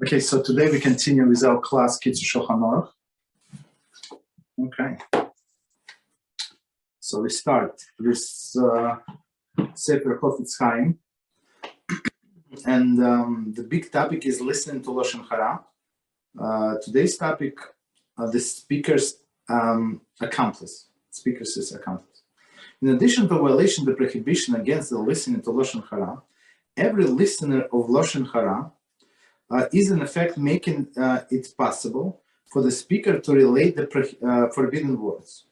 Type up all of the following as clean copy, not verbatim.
Okay, so today we continue with our class Kitzur Shulchan Aruch. Okay. So we start with Sefer Chofetz Chaim. And the big topic is listening to Lashon Hara. Today's topic, the speaker's accomplice. Speaker's is accomplice. In addition to violation the prohibition against the listening to Lashon Hara, every listener of Lashon Hara is in effect making it possible for the speaker to relate the forbidden words,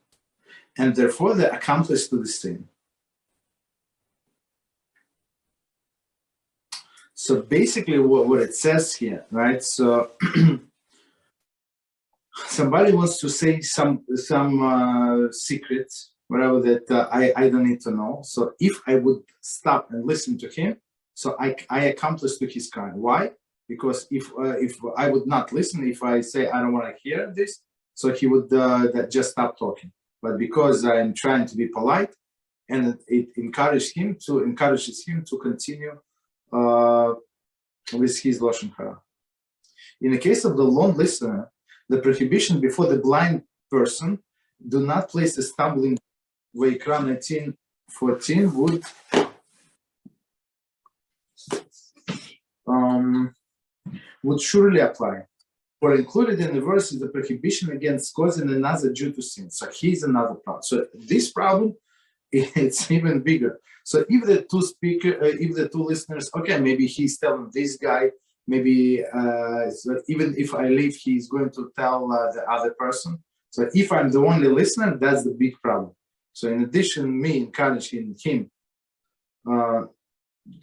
and therefore the accomplice to the sin. So basically what it says here, right? So somebody wants to say some secrets, whatever that I don't need to know. So if I would stop and listen to him, so I accomplice to his crime. Why? Because if I would not listen, if I say I don't want to hear this, so he would just stop talking. But because I'm trying to be polite, and it encourages him to continue with his Lashon Hara. In the case of the lone listener, the prohibition before the blind person do not place a stumbling. Vayikra 19:14 would surely apply. For included in the verse is the prohibition against causing another Jew to sin. So here's another problem. So this problem, it's even bigger. So if the two listeners, okay, maybe he's telling this guy, maybe so even if I leave, he's going to tell the other person. So if I'm the only listener, that's the big problem. So in addition, me encouraging him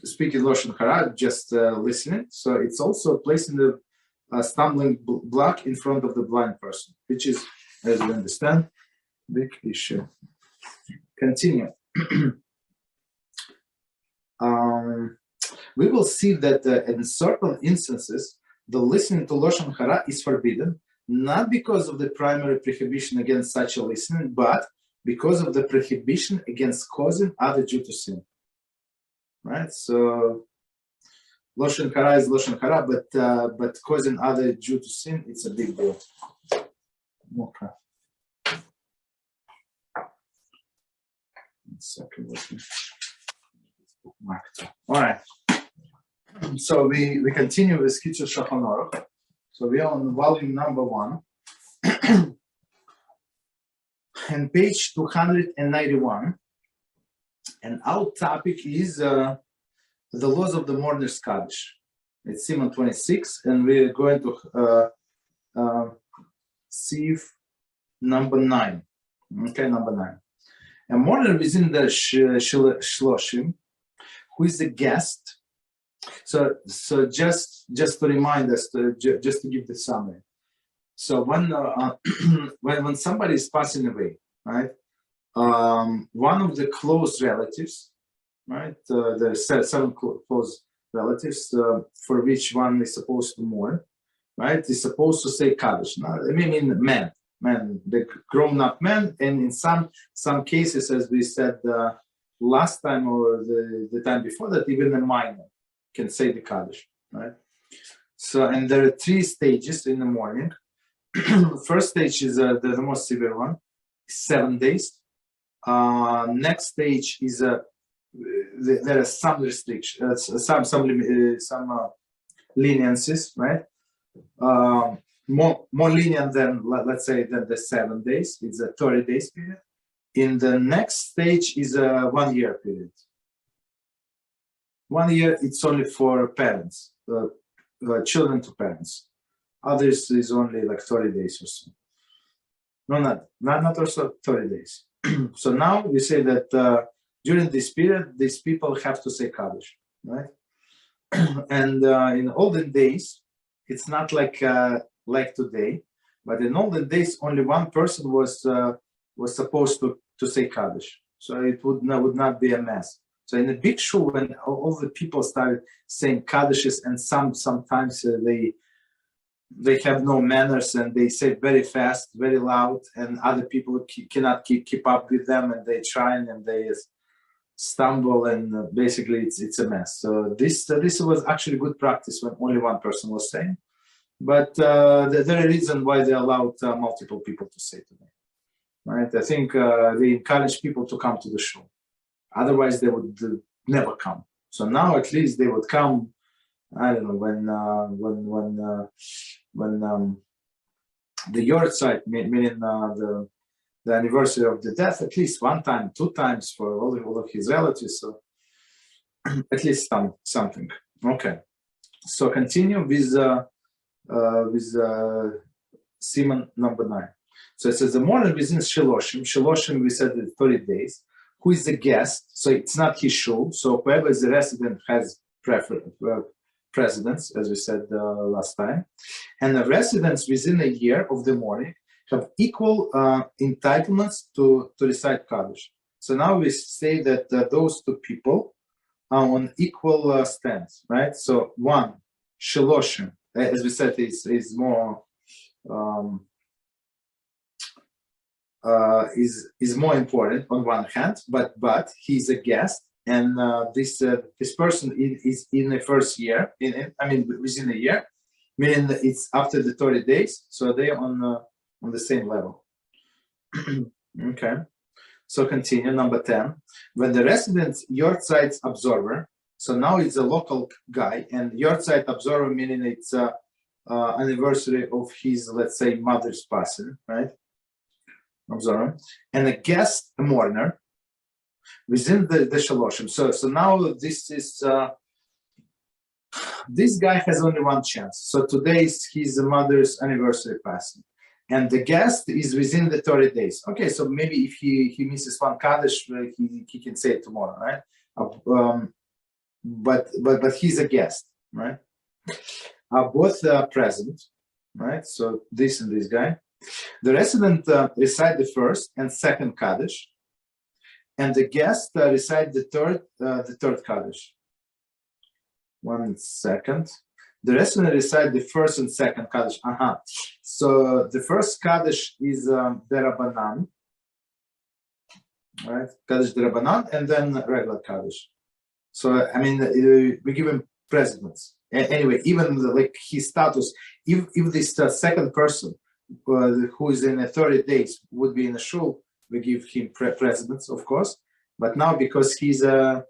speaking Lashon Hara, just listening. So it's also placing the stumbling block in front of the blind person, which is, as we understand, big issue. Continue. We will see that in certain instances, the listening to Lashon Hara is forbidden, not because of the primary prohibition against such a listening, but because of the prohibition against causing other Jew to sin. Right? So Lashon Hara is Lashon Hara, but causing other Jew to sin, it's a big deal. Okay. All right. So we continue with Kitzur Shulchan Aruch. So we are on volume number 1. And page 291. And our topic is the laws of the Mourners Kaddish. It's Siman 26, and we're going to see number 9. Okay, number 9. A mourner within the Shloshim, who is a guest. So just to remind us, just to give the summary. So when somebody is passing away, right? One of the close relatives, right? There are 7 close relatives for which one is supposed to mourn, right? Is supposed to say Kaddish. Now, I mean men, the grown-up men, and in some cases, as we said last time or the time before that, even a minor can say the Kaddish, right? So, and there are 3 stages in the morning. First stage is the most severe one, 7 days. Next stage is there are some restrictions, some leniencies, right? More lenient than, let's say, than the 7 days. It's a 30 days period. In the next stage is a 1 year period. 1 year, it's only for parents, children to parents. Others is only like 30 days or so. No, not also 30 days. So now we say that during this period, these people have to say Kaddish, right? And in olden days, it's not like today, but in olden days, only one person was supposed to say Kaddish. So it would not be a mess. So in a big shul, when all the people started saying Kaddishes, and sometimes they have no manners and they say very fast, very loud, and other people cannot keep up with them, and they try and they. stumble, and basically it's a mess. So this was actually good practice when only one person was saying, but there are reasons why they allowed multiple people to say today, right? I think they encourage people to come to the show, otherwise they would never come. So now at least they would come. I don't know when the Yahrtzeit, meaning the anniversary of the death, at least one time, 2 times for all of his relatives. So at least something. Okay. So continue with Siman number 9. So it says the mourner within Shiloshim. Shiloshim, we said 30 days. Who is the guest? So it's not his shul. So whoever is the resident has precedence, as we said last time. And the residents within a year of the mourning have equal entitlements to recite Kaddish. So now we say that those 2 people are on equal stands, right? So one, Shiloshim, as we said, is more is more important on one hand, but he's a guest, and this person is in the first year. Within a year, meaning it's after the 30 days. So they are on the same level. Okay. So continue, number 10. When the resident Yahrtzeit observer, so now it's a local guy, and Yahrtzeit observer meaning it's anniversary of his, let's say, mother's passing, right? Observer. And a guest, a mourner, within the Shiloshim. So now this is, this guy has only one chance. So today is his mother's anniversary passing. And the guest is within the 30 days. Okay, so maybe if he misses one Kaddish, he can say it tomorrow, right? But he's a guest, right? Both are present, right? So this and this guy. The resident recite the first and second Kaddish, and the guest recite the third Kaddish. 1 second. The resident recite the first and second Kaddish. So the first Kaddish is Derabanan, right? Kaddish Derabanan, and then regular Kaddish. So we give him precedence. Anyway, even like his status, if this second person who is in the 30 days would be in a shul, we give him precedence, of course. But now because he's a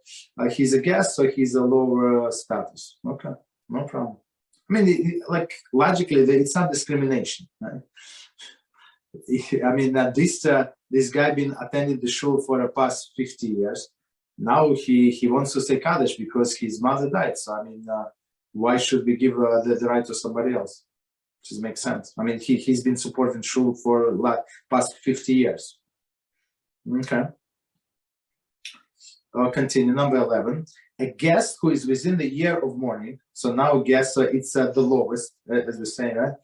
guest, so he's a lower status. Okay. No problem. Like logically, it's not discrimination, right? This guy been attending the shul for the past 50 years. Now he wants to say Kaddish because his mother died. So why should we give the right to somebody else? Just makes sense. He's been supporting shul for past 50 years. Okay. Continue, number 11. A guest who is within the year of mourning. So now guest, it's the lowest, as we say, right?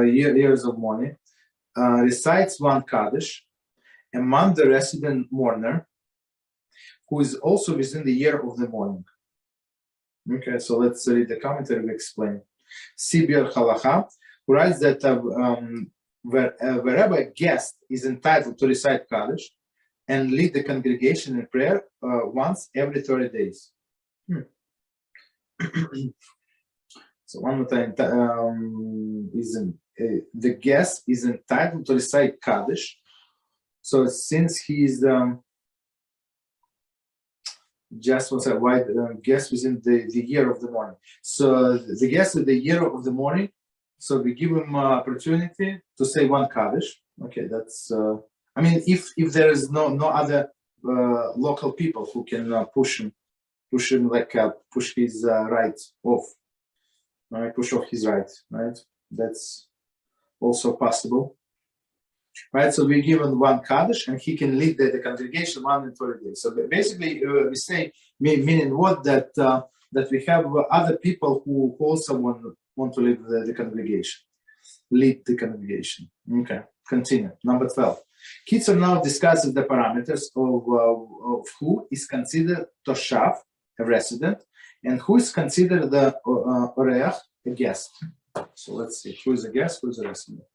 Years of mourning. Recites one Kaddish among the resident mourner, who is also within the year of the mourning. Okay, so let's read the commentary and explain. Sibir Halacha, who writes that wherever a guest is entitled to recite Kaddish and lead the congregation in prayer once every 30 days. So one more time, the guest is entitled to recite Kaddish. So since he's just was a wide guest within the year of the morning. So the guest of the year of the morning. So we give him opportunity to say one Kaddish. Okay, that's. If there is no other local people who can push him like push his right off, right? Push off his right, right? That's also possible, right? So we give him one Kaddish, and he can lead the congregation 130 days. So basically, we say meaning what that we have other people who also want to lead the congregation, lead the congregation. Okay, continue. Number 12. Kitzur now discusses the parameters of who is considered Toshav, a resident, and who is considered the Oreach, a guest. So let's see, who is a guest, who is a resident.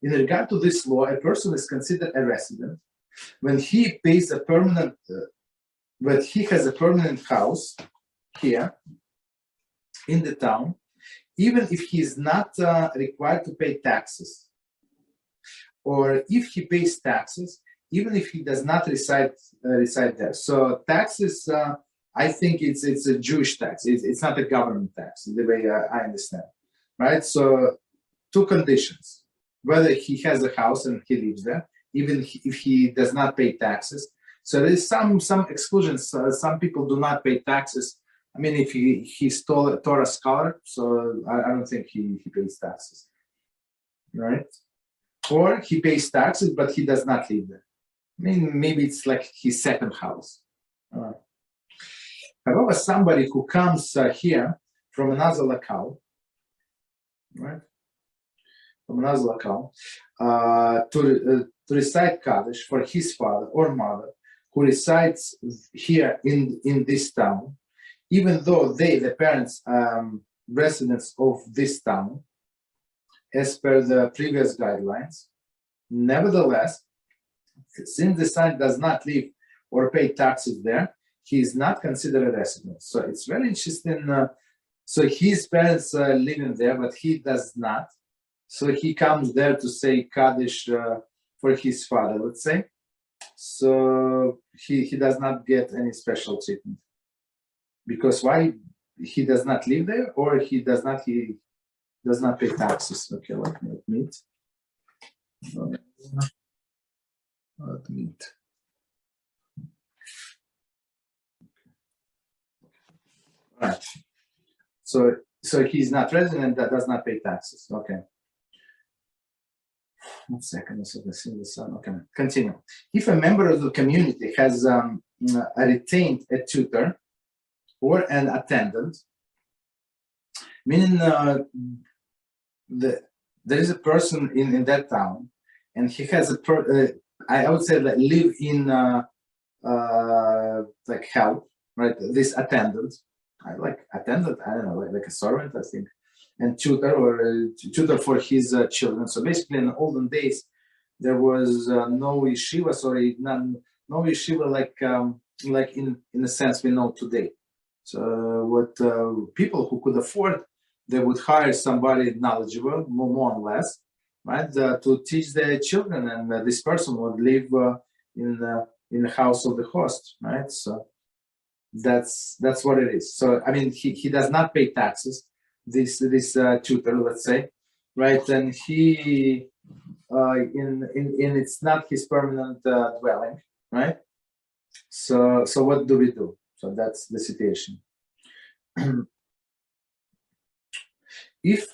In regard to this law, a person is considered a resident when he pays a permanent, when he has a permanent house here in the town, even if he is not required to pay taxes, or if he pays taxes, even if he does not reside there. So taxes, I think it's a Jewish tax. It's not a government tax, the way I understand, right? So two conditions: whether he has a house and he lives there, even if he does not pay taxes. So there's some exclusions. Some people do not pay taxes. I mean, if he's a Torah scholar, so I don't think he pays taxes, right? Or he pays taxes, but he does not live there. I mean, maybe it's like his second house. However, somebody who comes here from another locale, right? From another locale, to recite Kaddish for his father or mother, who resides here in this town, even though the parents, residents of this town, as per the previous guidelines. Nevertheless, since the son does not live or pay taxes there, he is not considered a resident. So it's very interesting. So his parents live in there, but he does not. So he comes there to say Kaddish for his father, let's say. So he does not get any special treatment. Because why? He does not live there, or he does not pay taxes. Okay, let me admit. Right. So he's not resident, that does not pay taxes. Okay. 1 second. Okay, continue. If a member of the community has retained a tutor or an attendant, meaning there is a person in that town, and he has I would say that live in like help, right? This attendant, I don't know, like a servant, I think, and tutor or tutor for his children. So basically, in the olden days, there was no yeshiva, no yeshiva like in a sense we know today. So what people who could afford, they would hire somebody knowledgeable, more or less, right, to teach their children, and this person would live in the house of the host, right? So that's what it is. So I mean, he does not pay taxes. This tutor, let's say, right? And he it's not his permanent dwelling, right? So what do we do? So that's the situation. If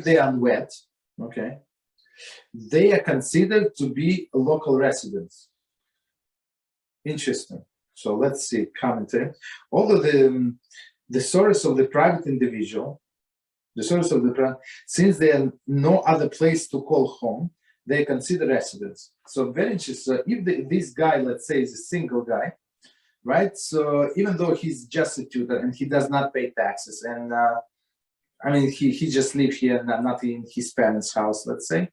they are unwed, okay, they are considered to be local residents. Interesting. So let's see commentary. Although the source of the private individual, since there are no other place to call home, they consider residents. So very interesting. So if this guy, let's say, is a single guy, right? So even though he's just a tutor and he does not pay taxes, and I mean he just lives here, not in his parents' house, let's say.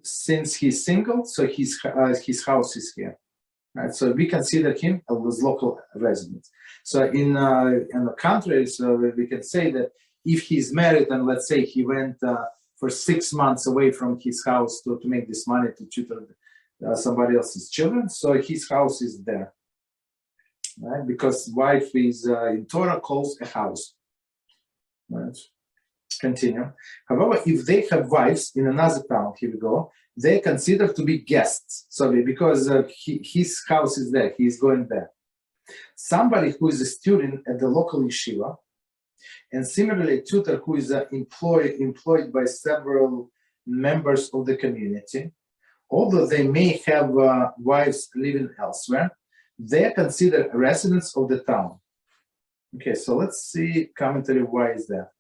Since he's single, so his house is here, right? So we consider him as local resident. So in the contrary, so we can say that if he's married and let's say he went for 6 months away from his house to make this money to tutor somebody else's children, so his house is there, right? Because wife is in Torah calls a house, right? Continue. However, if they have wives in another town, here we go, they consider to be guests. So because his house is there, he is going there. Somebody who is a student at the local yeshiva, and similarly a tutor who is employed by several members of the community, although they may have wives living elsewhere, they are considered residents of the town. Okay, so let's see commentary. Why is that?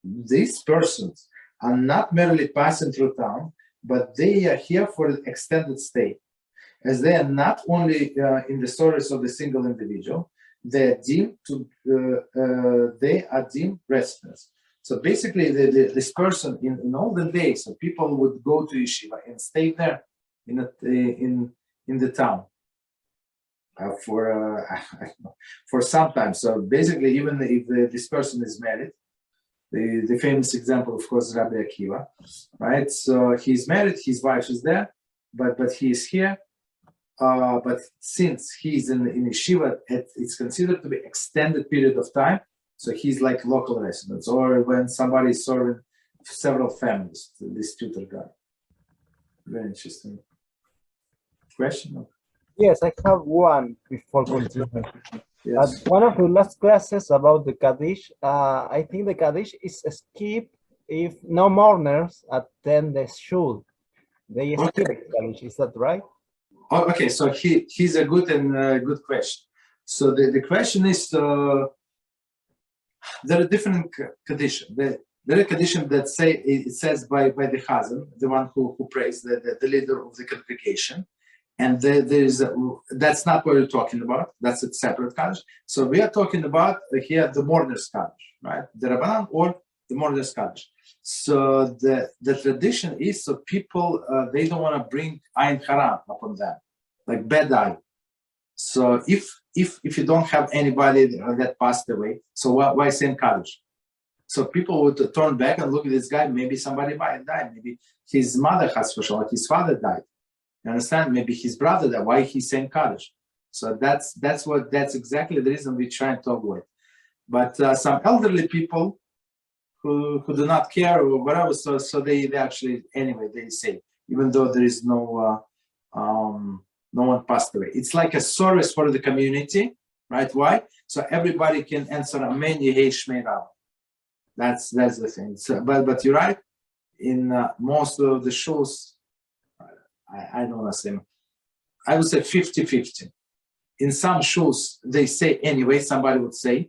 These persons are not merely passing through town, but they are here for an extended stay, as they are not only in the service of the single individual, they are deemed residents. So basically, this person in olden days, so people would go to yeshiva and stay there in the town for some time. So basically, even if this person is married, the famous example, of course, Rabbi Akiva, right? So he's married, his wife is there, but he is here. But since he's in yeshiva, it's considered to be extended period of time. So he's like local residents, or when somebody is serving several families, this tutor guy. Very interesting. Question? Yes, I have one before continuing. Yes. At one of the last classes about the Kaddish, I think the Kaddish is skipped if no mourners attend the shul. They skip the Kaddish, is that right? Oh, okay, so he's a good question. So the question is, there are different Kaddish. There are Kaddish that it says by the Chazzan, the one who prays, the leader of the congregation. And that's not what we're talking about. That's a separate Kaddish. So we are talking about here the Mourners Kaddish, right? The Rabbanan or the Mourners Kaddish. So the tradition is, so people, they don't want to bring Ayin Haram upon them, like bad eye. So if you don't have anybody that passed away, so why send Kaddish? So people would turn back and look at this guy. Maybe somebody might die. Maybe his mother has for sure, his father died. You understand? Maybe his brother died. Why he sent Kaddish? So that's exactly the reason we're trying to avoid. But some elderly people who do not care or whatever, so they actually anyway they say, even though there is no one passed away. It's like a service for the community, right? Why? So everybody can answer Amen Yehei Shmei Rab. That's the thing. So, but you're right. In most of the shows, I don't want to say. I would say 50-50. In some shows, they say anyway. Somebody would say,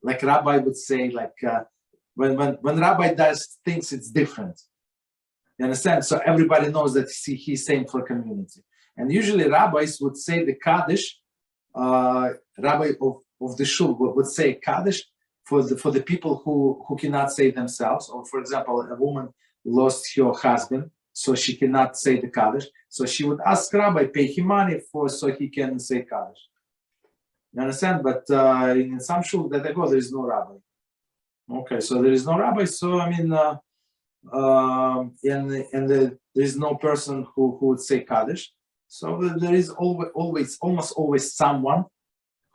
like Rabbi would say, like when Rabbi does things, it's different. You understand? So everybody knows that he's saying for community. And usually rabbis would say the Kaddish, Rabbi of the shul would say Kaddish for the people who cannot say themselves. Or for example, a woman lost her husband, so she cannot say the Kaddish. So she would ask Rabbi, pay him money so he can say Kaddish. You understand? But in some shul that I go, there is no Rabbi. Okay, so there is no Rabbi. So I mean, there is no person who would say Kaddish. So there is almost always someone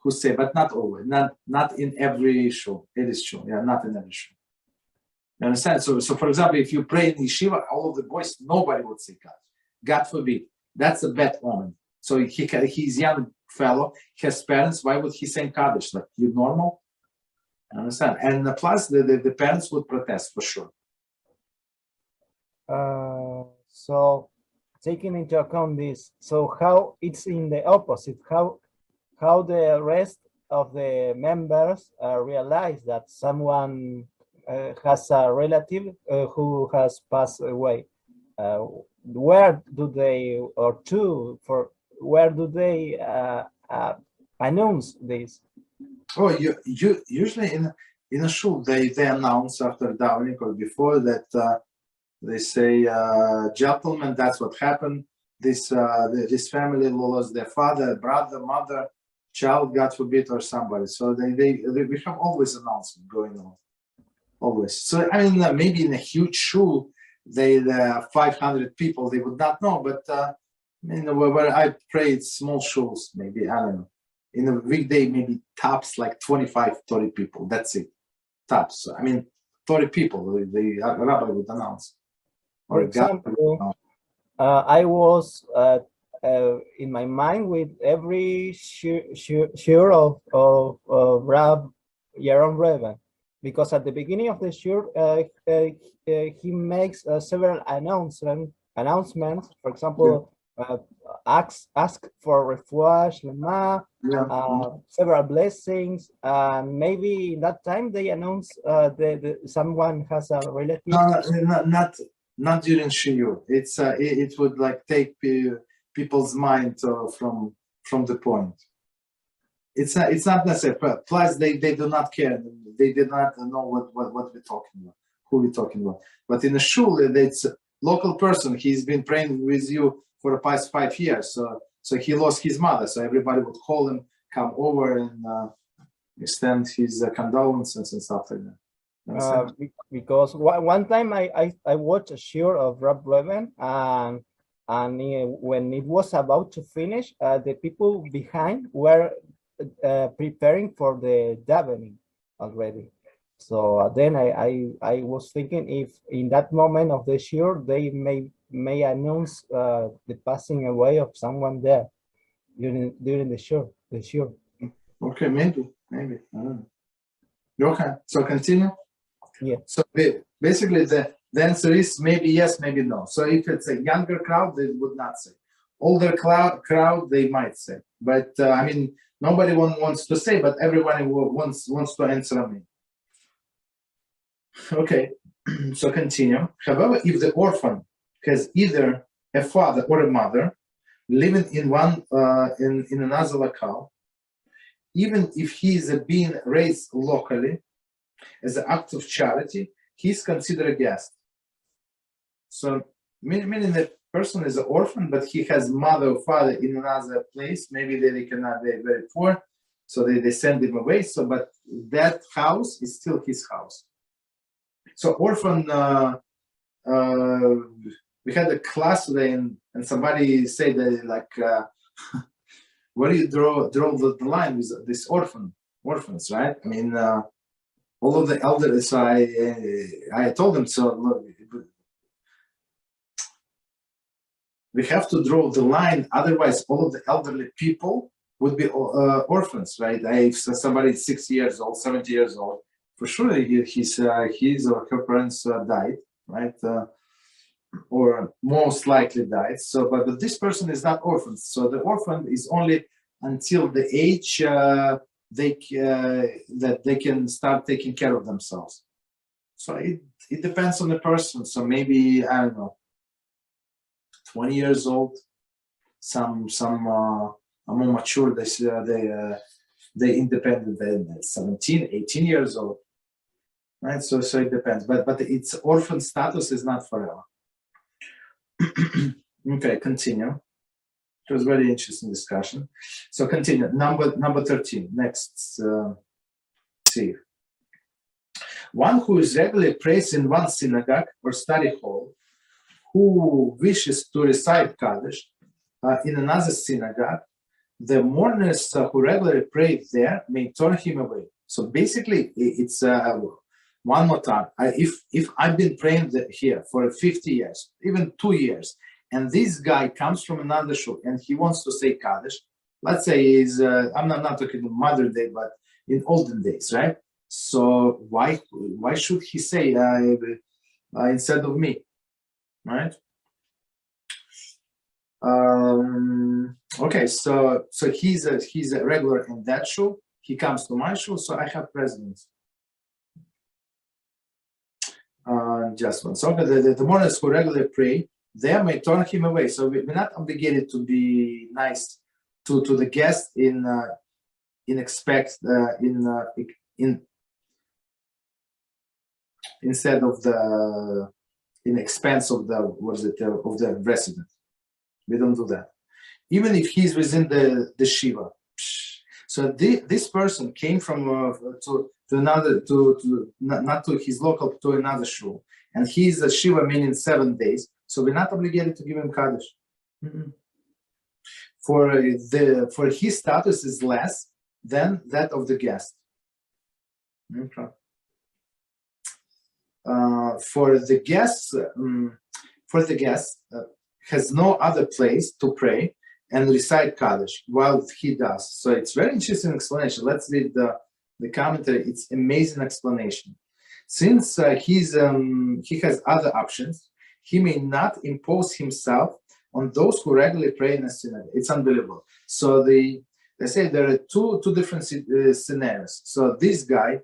who say, but not always, not in every shul. It is true, yeah, not in every shul. You understand? So for example, if you pray in yeshiva, all of the boys, nobody would say Kaddish. God forbid. That's a bad omen. So he's young fellow, he has parents. Why would he say Kaddish? Like, you normal? You understand? And plus, the parents would protest for sure. So, taking into account this, so how it's in the opposite? How the rest of the members realize that someone has a relative who has passed away? Where do they announce this? Oh, you usually in a shul they announce after davening or before that they say, gentlemen, that's what happened. This family lost their father, brother, mother, child, God forbid, or somebody. So we have always announcement going on, always. So I mean, maybe in a huge shul, 500 people, they would not know. But where I prayed, small shuls, maybe, I don't know. In a weekday, maybe tops like 25, 30 people. That's it, tops. I mean, 30 people, the rabbi would announce. For example, I was in my mind with every shur of Rab Yaron Reuven, because at the beginning of the shur, he makes several announcements. For example, ask for refuah shlema, several blessings, and maybe in that time they announce someone has a relative. No, not during shiur. It would like take people's mind from the point. It's not necessary. Plus, they do not care. They did not know what we're talking about, who we're talking about. But in a shul, it's a local person. He's been praying with you for the past 5 years. So he lost his mother. So everybody would call him, come over and extend his condolences and stuff like that. Because one time I watched a shiur of Rab Reuven, and when it was about to finish, the people behind were preparing for the davening already. So then I was thinking if in that moment of the shiur they may announce the passing away of someone there during the shiur. Okay, maybe. I don't know. Okay, so continue. Yeah. So basically, the answer is maybe yes, maybe no. So if it's a younger crowd, they would not say. Older crowd, they might say. But I mean, nobody wants to say, but everybody wants to answer me. Okay, so continue. However, if the orphan has either a father or a mother living in another locale, even if he is being raised locally as an act of charity, he is considered a guest. So, meaning the person is an orphan, but he has mother or father in another place. Maybe they cannot, they're very poor, so they send him away. So, but that house is still his house. So, orphan, we had a class today, and somebody said that, like, where do you draw the line with this orphans, right? I mean, all of the elders. So I told them, so look, we have to draw the line. Otherwise, all of the elderly people would be orphans, right? If somebody is 60 years old, 70 years old, for sure his or her parents died, right? Or most likely died. So, but this person is not orphan. So the orphan is only until the age that they can start taking care of themselves. So it depends on the person. So maybe, I don't know, 20 years old. Some are more mature. They independent. They're 17, 18 years old, right? So it depends. But its orphan status is not forever. Okay, continue. It was very interesting discussion. So continue. Number 13. Next, see. One who is regularly prays in one synagogue or study hall, who wishes to recite Kaddish in another synagogue, the mourners who regularly pray there may turn him away. So basically, it's one more time. If I've been praying here for 50 years, even 2 years, and this guy comes from another shul and he wants to say Kaddish, let's say I'm not talking in modern day, but in olden days, right? So why should he say instead of me, right? Okay, so he's a regular in that shul. He comes to my shul, so I have precedence. Just one. So the mourners who regularly pray, they may turn him away. So we're not obligated to be nice to the guest instead of in expense of the resident. We don't do that. Even if he's within the shiva. So this person came from to another not to his local, to another shul, and he's a shiva, meaning 7 days. So we're not obligated to give him Kaddish. Mm-hmm. For his status is less than that of the guest. Okay. For the guest has no other place to pray and recite Kaddish while he does. So it's very interesting explanation. Let's read the commentary. It's amazing explanation. Since he has other options, he may not impose himself on those who regularly pray in a synagogue. It's unbelievable. So they say there are two different scenarios. So this guy,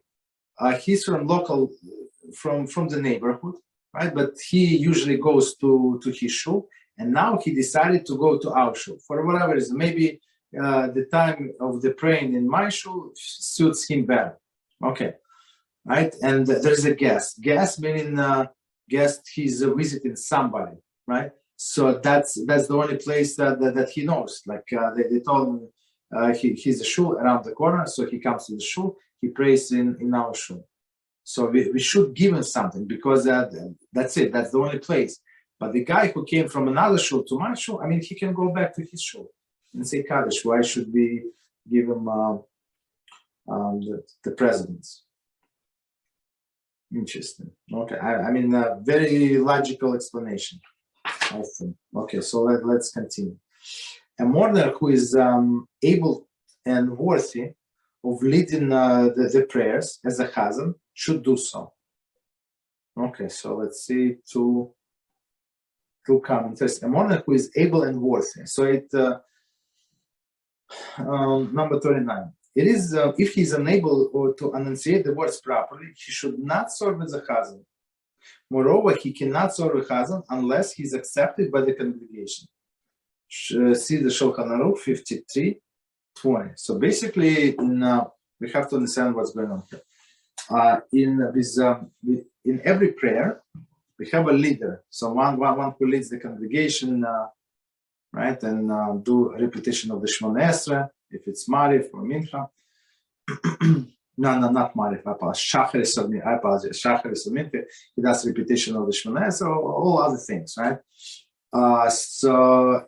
he's from the neighborhood, right? But he usually goes to his shul, and now he decided to go to our shul for whatever reason. Maybe the time of the praying in my shul suits him better. Okay, right? And there's a guest. Guest meaning guest, he's visiting somebody, right? So that's the only place that he knows. Like they told him he's a shul around the corner, so he comes to the shul, he prays in our shul. So we should give him something because that's it. That's the only place. But the guy who came from another shul to my shul, I mean, he can go back to his shul and say Kaddish. Why should we give him the precedence? Interesting. Okay, I mean, very logical explanation, I think. Okay, so let's continue. A mourner who is able and worthy of leading the prayers as a Chazzan should do so. Okay, so let's see two comments. A mourner who is able and worthy. So it number 39. It is if he is unable or to enunciate the words properly, he should not serve as a Chazzan. Moreover, he cannot serve a Chazzan unless he is accepted by the congregation. See the Shulchan Aruch 53:20. So basically, we have to understand what's going on here. In every prayer, we have a leader. So one who leads the congregation, right, and do a repetition of the Shemoneh, if it's Marif or Mincha. No, not Marif. I apologize. Shacharis or Mincha. He does repetition of the Shemoneh, so all other things, right? So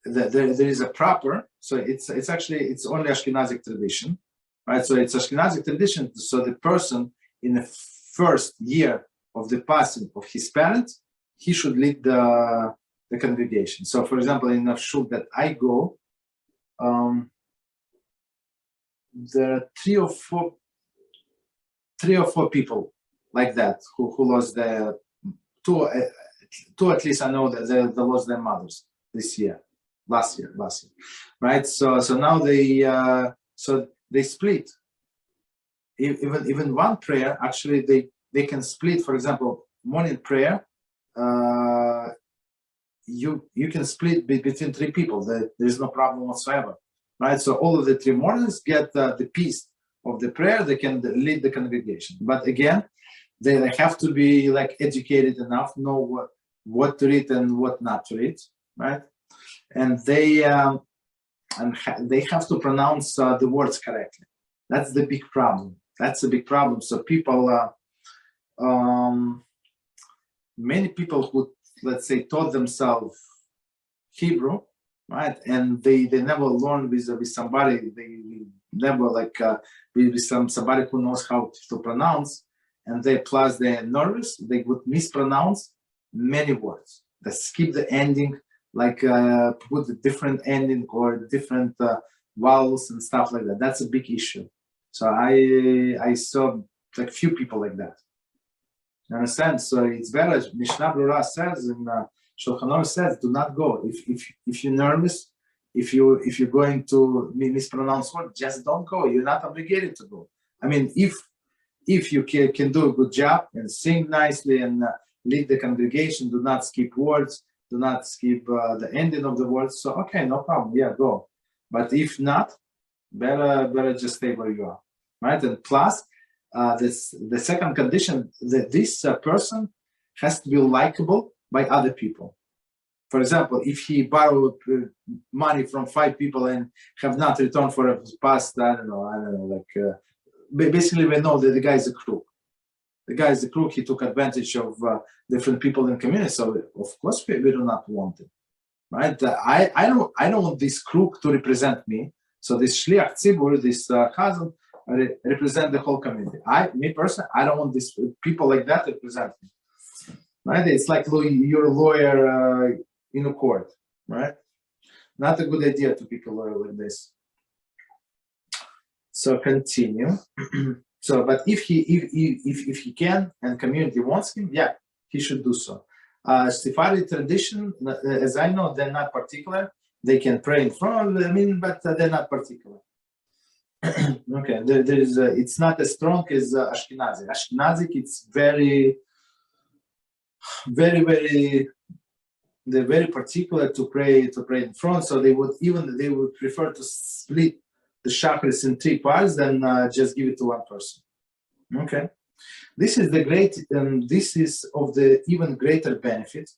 there is a proper. So it's only Ashkenazic tradition, right? So it's Ashkenazic tradition. So the person in the first year of the passing of his parents, he should lead the congregation. So, for example, in the shul that I go, there are three or four people like that who lost their two at least I know that they lost their mothers last year, right? So now they split. Even one prayer, actually they can split. For example, morning prayer, you can split between three people. There's no problem whatsoever, right? So all of the three mornings get the piece of the prayer. They can lead the congregation, but again, they have to be like educated enough, know what to read and what not to read, right? And they have to pronounce the words correctly. That's the big problem. That's a big problem. So people, many people who, let's say, taught themselves Hebrew, right, and they never learned with somebody. They never with somebody who knows how to pronounce, and they're nervous. They would mispronounce many words. They skip the ending, put a different ending or different vowels and stuff like that. That's a big issue. So I saw like few people like that. You understand? So it's better. Mishnah Brura says, and Shulchan Aruch says, do not go. If you're nervous, if you're going to mispronounce word, just don't go. You're not obligated to go. I mean, if you can do a good job and sing nicely and lead the congregation, do not skip words, do not skip the ending of the words. So okay, no problem. Yeah, go. But if not, better just stay where you are, right? And plus, the second condition that this person has to be likable by other people. For example, if he borrowed money from 5 people and have not returned for a past, I don't know, basically we know that the guy is a crook. The guy is a crook. He took advantage of different people in the community. So of course we do not want it, right? I don't want this crook to represent me. So this shliach tzibur, this Chazzan, represent the whole community. Me personally, I don't want these people like that to represent me, right? It's like you're a lawyer in a court, right? Not a good idea to pick a lawyer like this. So continue. So, but if he can and community wants him, yeah, he should do so. Sephardi tradition, as I know, they're not particular. They can pray in front of them, but they're not particular. Okay, there is. It's not as strong as Ashkenazi. Ashkenazic, it's very, very, very they're very particular to pray in front. So they would prefer to split the shacharis in 3 parts than just give it to one person. Okay, this is this is of the even greater benefit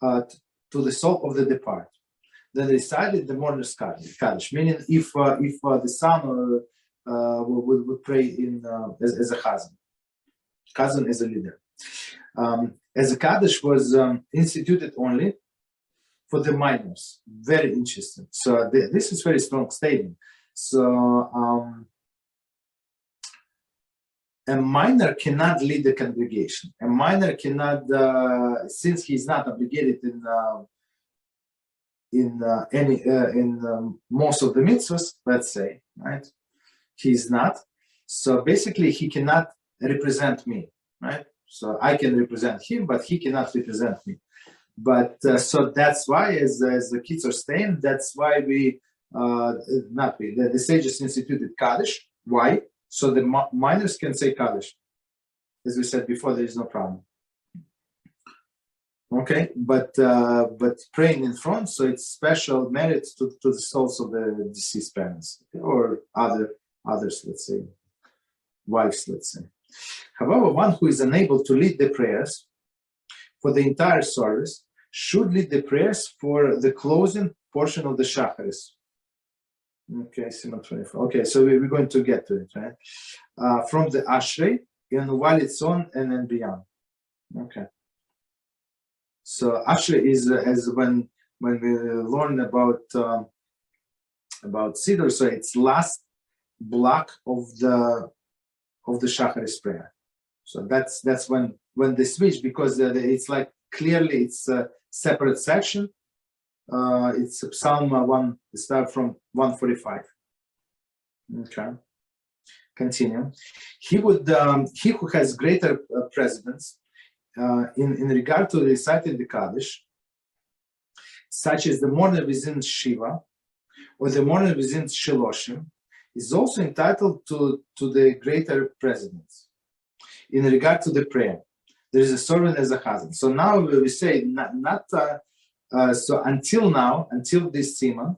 to the soul of the departed. Then recited the mourner's Kaddish, meaning if the son would pray in as a Chazzan as a leader. As a Kaddish was instituted only for the minors. Very interesting. So this is very strong statement. So a minor cannot lead the congregation. A minor cannot, since he's not obligated in most of the mitzvahs, let's say, right? He's not. So basically, he cannot represent me, right? So I can represent him, but he cannot represent me. But so that's why, as the Kitzur stated, that's why the sages instituted Kaddish. Why? So the minors can say Kaddish. As we said before, there is no problem. Okay, but praying in front, so it's special merits to the souls of the deceased parents or others, let's say, wives, let's say. However, one who is unable to lead the prayers for the entire service should lead the prayers for the closing portion of the shacharis. Okay, Siman 24. Okay, so we're going to get to it, right? From the Esrei and while it's on and then beyond. Okay. So Esrei is as when we learn about Siddur, so it's last block of the shacharis prayer. So that's when they switch, because it's like clearly it's a separate section. It's Psalm 1. Start from 145. Okay. Continue. He who has greater precedence in regard to reciting the Kaddish, such as the mourner within Shiva or the mourner within Shiloshim, is also entitled to the greater precedence in regard to the prayer. There is a servant as a Chazzan. So now we say so until now, until this Siman,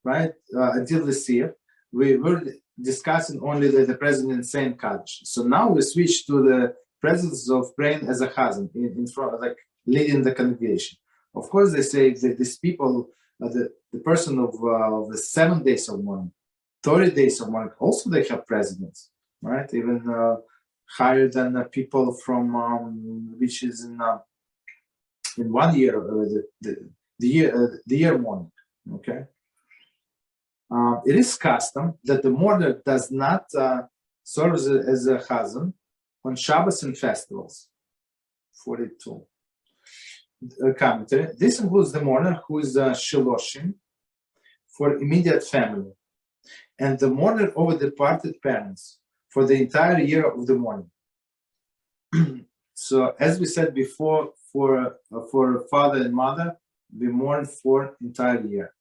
right? Until this year, we were discussing only the president saying Kaddish. So now we switch to the presence of praying as a Chazzan in front, like leading the congregation. Of course, they say that these people, the person of the 7 days of mourning, 30 days of mourning, also they have presidents, right? Even higher than people from which is in 1 year, the year mourning. Okay. It is custom that the mourner does not serve as a Chazzan on Shabbos and festivals. 42. Commentary. This includes the mourner who is Shiloshim for immediate family, and the mourner over departed parents for the entire year of the mourning. So, as we said before, for father and mother, we mourn for entire year.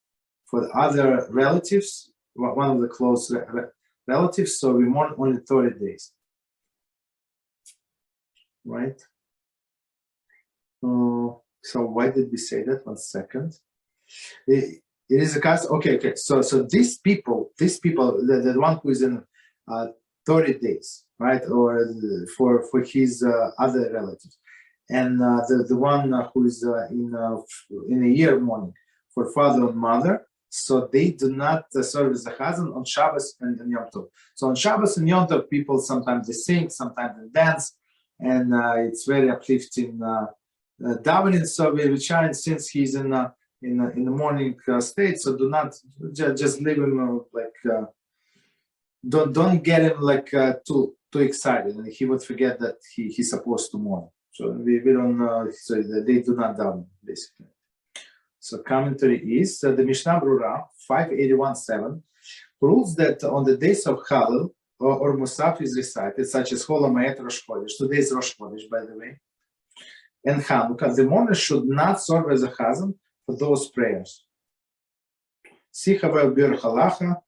For the other relatives, one of the close relatives, so we mourn only 30 days. Right? So why did we say that? 1 second. It is a custom. Okay. So these people, the one who is in 30 days, right, or for his other relatives, and the one who is in a year mourning for father and mother, so they do not serve as a Chazzan on Shabbos and Yom Tov. So on Shabbos and Yom Tov, people sometimes they sing, sometimes they dance, and it's very uplifting davening. So we try, since he's in the morning state, so do not just leave him don't get him too excited, and he would forget that he's supposed to mourn. So we don't so they do not daven basically. So commentary is the Mishnah Brura 581.7 rules that on the days of Halal or Musaf is recited, such as Chol HaMoed Rosh Chodesh. Today is Rosh Chodesh, by the way, and Hanukkah, the mourner should not serve as a Chazzan for those prayers. See Chavar Bir Halacha,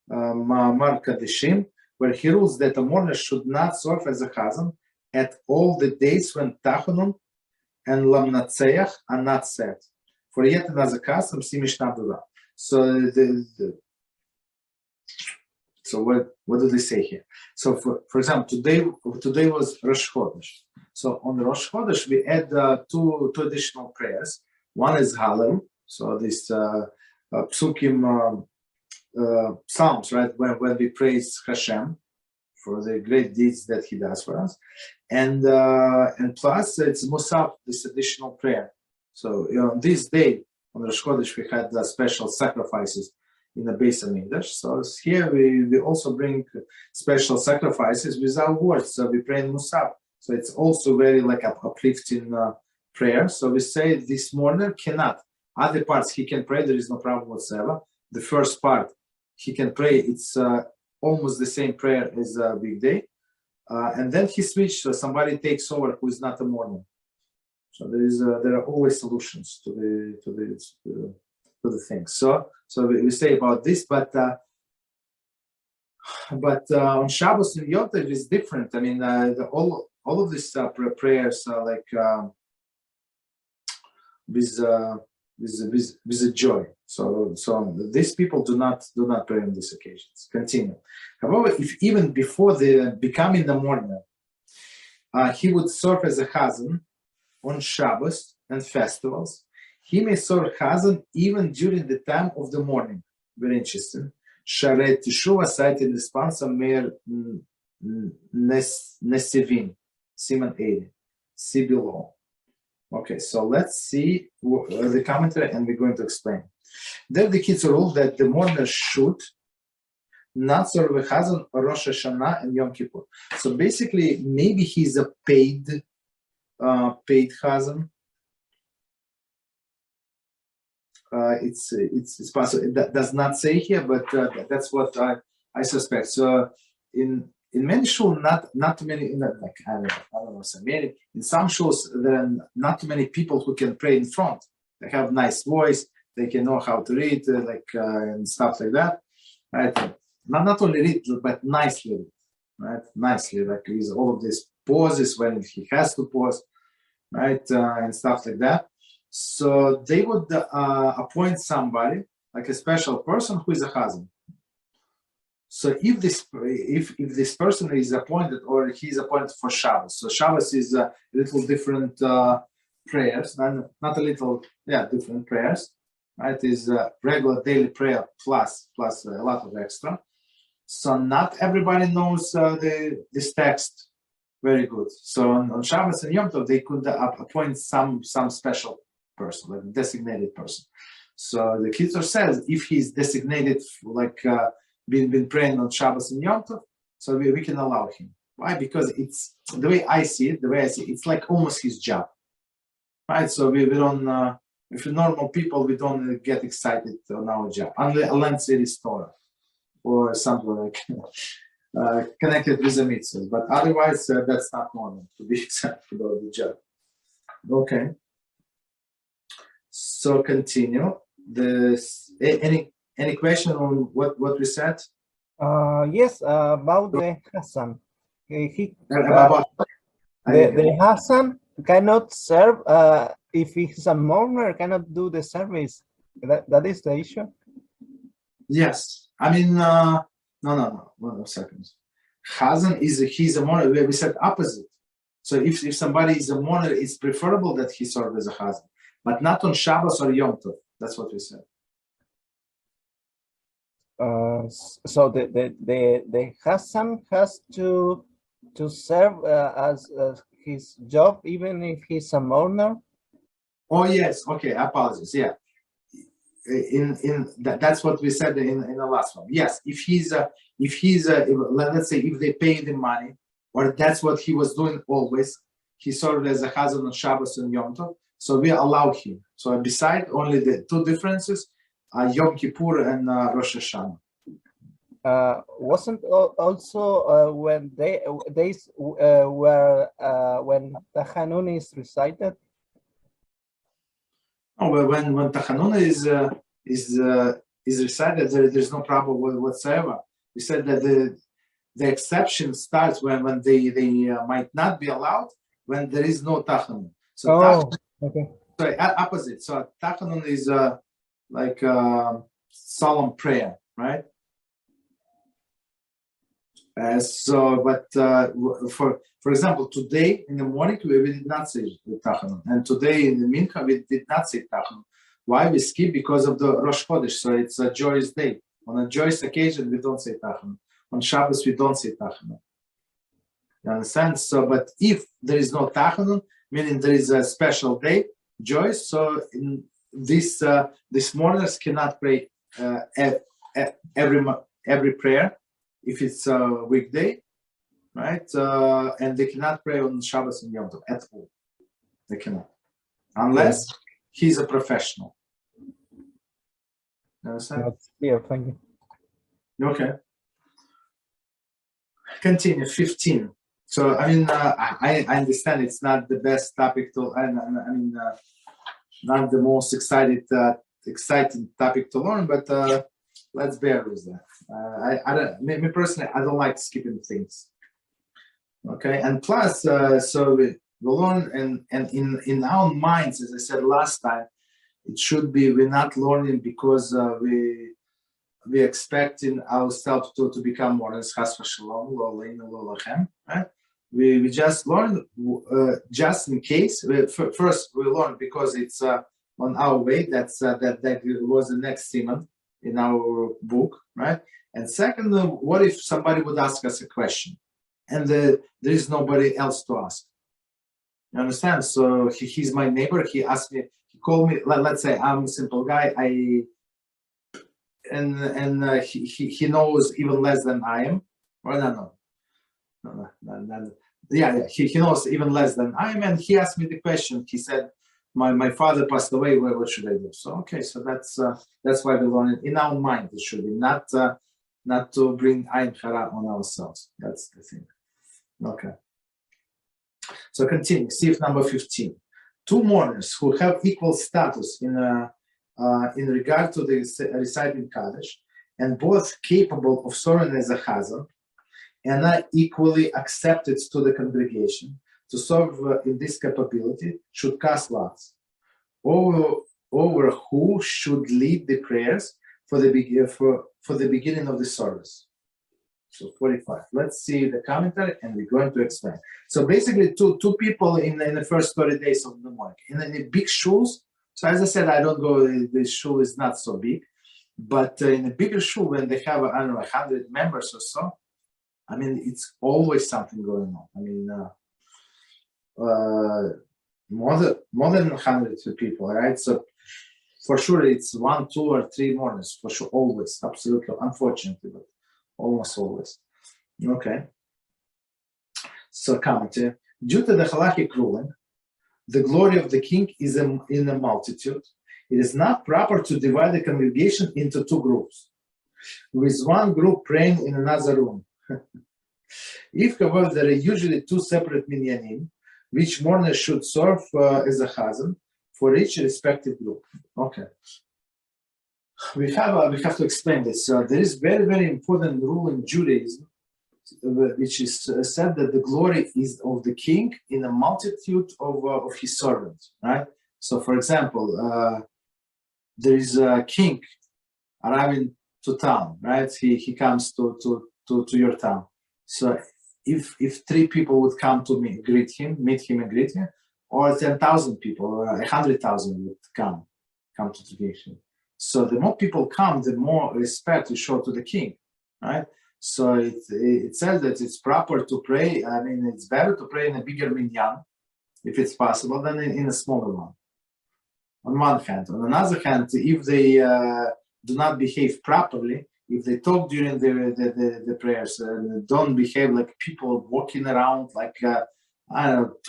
Ma'amar Kaddishim, where he rules that a mourner should not serve as a Chazzan at all the days when Tachanun and Lamnatseach are not said. for yet another custom, see Mishnah Dura. So so what do they say here? So for example, today was Rosh Chodesh. So on Rosh Chodesh we add two additional prayers. One is Hallel, so this psukim psalms, right? When we praise HaShem for the great deeds that He does for us, and plus it's mussar, this additional prayer. So this day on Rosh Chodesh we had special sacrifices in the Beis Hamikdash. So here we also bring special sacrifices without words. So we pray in mussar. So it's also very like uplifting prayer. So we say this mourner cannot. Other parts he can pray. There is no problem whatsoever. The first part he can pray. It's almost the same prayer as a weekday. And then he switched. So somebody takes over who is not a mourner. So there are always solutions to the things. So we say about this, but on Shabbos and Yom Tov is different. I mean, all of these prayers are like with a joy. So these people do not pray on these occasions. Continue. However, if even before the becoming the mourner, he would serve as a Chazzan on Shabbos and festivals, he may serve Chazzan even during the time of the mourning. Very interesting. Sharet Teshuvah cited in response to Meir Nesivin, Siman 80. See below. Okay, so let's see the commentary and we're going to explain. There the Kitzur rule that the mourner should not serve a Chazzan or Rosh Hashanah and Yom Kippur. So basically, maybe he's a paid Chazzan. It's possible. That does not say here, but that's what I suspect. So in many shul, not too many. Like I don't know, so many. In some shuls, there are not too many people who can pray in front. They have nice voice. They can know how to read, and stuff like that. Right? Not only read, but nicely read. Right? Nicely, like with all of these pauses when he has to pause, right, and stuff like that. So they would appoint somebody, like a special person who is a Chazzan. So if this person is appointed or he's appointed for Shabbos, so Shabbos is a little different prayers, not a little, different prayers, right? Is a regular daily prayer plus a lot of extra. So not everybody knows this text very good. So on Shabbos and Yom Tov, they could appoint some special person, like a designated person. So the Kitzur says if he's designated, been praying on Shabbos and Yom Tov, so we can allow him. Why? Because it's the way I see it, it's like almost his job, right? So we don't, if we're normal people, we don't get excited on our job unless it is Torah or something like connected with the mitzvahs. But otherwise, that's not normal to be excited about the job. Okay. So continue. Any question on what we said? Yes, about the Chazzan. The Yeah. Chazzan cannot serve if he's a mourner, cannot do the service. That is the issue. Yes. I mean, no. 1 second. Chazzan he's a mourner. We said opposite. So if somebody is a mourner, it's preferable that he serve as a Chazzan, but not on Shabbos or Yom Tov. That's what we said. So the Chazzan has to serve as his job even if he's a mourner. Oh yes, okay. Apologies. Yeah, that's what we said in the last one. Yes, if let's say if they pay the money, or that's what he was doing always, he served as a Chazzan on Shabbos and Yom Tov. So we allow him. So beside only the two differences, Yom Kippur and Rosh Hashanah. Wasn't also when they were when Tachanun is recited? Oh, well, when Tachanun is recited, there's no problem whatsoever. We said that the exception starts when they might not be allowed when there is no Tachanun. So Okay. sorry, opposite. So Tachanun is like solemn prayer, right? For example, today in the morning we did not say Tachanun, and today in the Mincha we did not say Tachanun. Why we skip? Because of the Rosh Chodesh, so it's a joyous day. On a joyous occasion, we don't say Tachanun. On Shabbos, we don't say Tachanun. You understand? So, but if there is no Tachanun, meaning there is a special day, joyous, so in this mourners cannot pray every prayer if it's a weekday, right? And they cannot pray on Shabbos and Yom Tov at all. They cannot, unless he's a professional. You understand? That's clear, thank you. Okay. Continue, 15. So, I mean, I understand it's not the best topic to, not the most exciting topic to learn, but let's bear with that. Me personally, I don't like skipping things. Okay, and plus, so we learn, and in our minds, as I said last time, it should be we're not learning because we're expecting ourselves to become mourners, chas v'shalom, lo aleinu, lo lachem, right? We just learn just in case. First, we learn because it's on our way. That was the next Siman in our book, right? And second, what if somebody would ask us a question, and there is nobody else to ask? You understand? So he's my neighbor. He asked me. He called me. Let's say I'm a simple guy. He knows even less than I am. Or no. Yeah. He knows even less than I am, and he asked me the question. He said, "My father passed away. What should I do?" So okay, so that's why we learn it in our mind. It should be not to bring ayin hara on ourselves. That's the thing. Okay. So continue. Sif number 15. Two mourners who have equal status in regard to the reciting Kaddish, and both capable of serving as a Chazzan, and are equally accepted to the congregation to serve in this capability, should cast lots over who should lead the prayers for the beginning of the service. So 45. Let's see the commentary, and we're going to explain. So basically, two people in the first 30 days of the morning. In the big shuls, so as I said, I don't go, the shul is not so big, but in a bigger shul, when they have, 100 members or so, I mean, it's always something going on. I mean, more than 100 people, right? So for sure, it's 1, 2, or 3 mourners, for sure, always, absolutely, unfortunately, but almost always. Okay. So commentary. Due to the halakhic ruling, the glory of the king is in a multitude. It is not proper to divide the congregation into 2 groups, with one group praying in another room. If, however, there are usually 2 separate minyanim, which mourners should serve as a Chazzan for each respective group. Okay. We have to explain this. There is very, very important rule in Judaism, which is said that the glory is of the king in a multitude of his servants, right? So, for example, there is a king arriving to town, right? He comes to your town. So, if 3 people would come to meet him and greet him, or 10,000 people, or 100,000 would come to greet him. So the more people come, the more respect you show to the king, right? So it says that it's proper to pray. I mean, it's better to pray in a bigger minyan, if it's possible, than in a smaller one. On one hand. On another hand, if they do not behave properly, if they talk during the prayers, don't behave like people walking around, like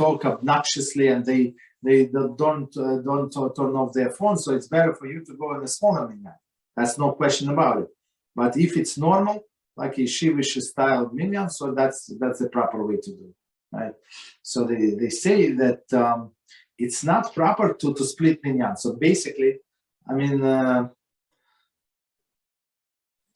talk obnoxiously, and they don't turn off their phone. So it's better for you to go in a smaller minyan. That's no question about it. But if it's normal, like a yeshivish style minyan, so that's the proper way to do it, right? So they say that it's not proper to split minyan. So basically, I mean,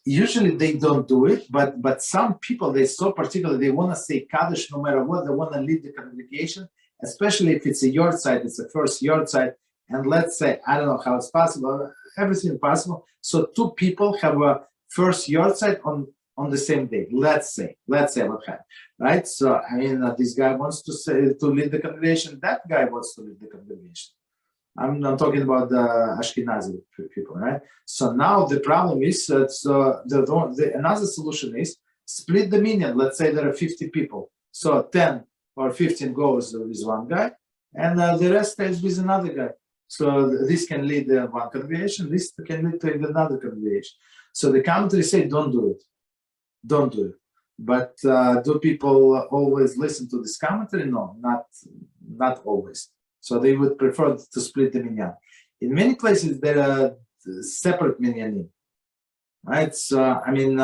usually they don't do it, but some people, they're so particular, they want to say Kaddish no matter what, they want to lead the congregation, especially if it's a Yahrtzeit, it's the first Yahrtzeit, and let's say, I don't know how it's possible, everything possible. So two people have a first Yahrtzeit on the same day. Let's say what happened, right? So I mean, this guy wants to lead the congregation. That guy wants to lead the congregation. I'm not talking about the Ashkenazi people, right? So now the problem is that another solution is split the minyan. Let's say there are 50 people. So 10 or 15 goes with one guy, and the rest stays with another guy. So this can lead to one congregation, this can lead to another congregation. So the commentary say, don't do it. Don't do it. But do people always listen to this commentary? No, not always. So they would prefer to split the minyan. In many places, there are separate minyanim, right? So, I mean,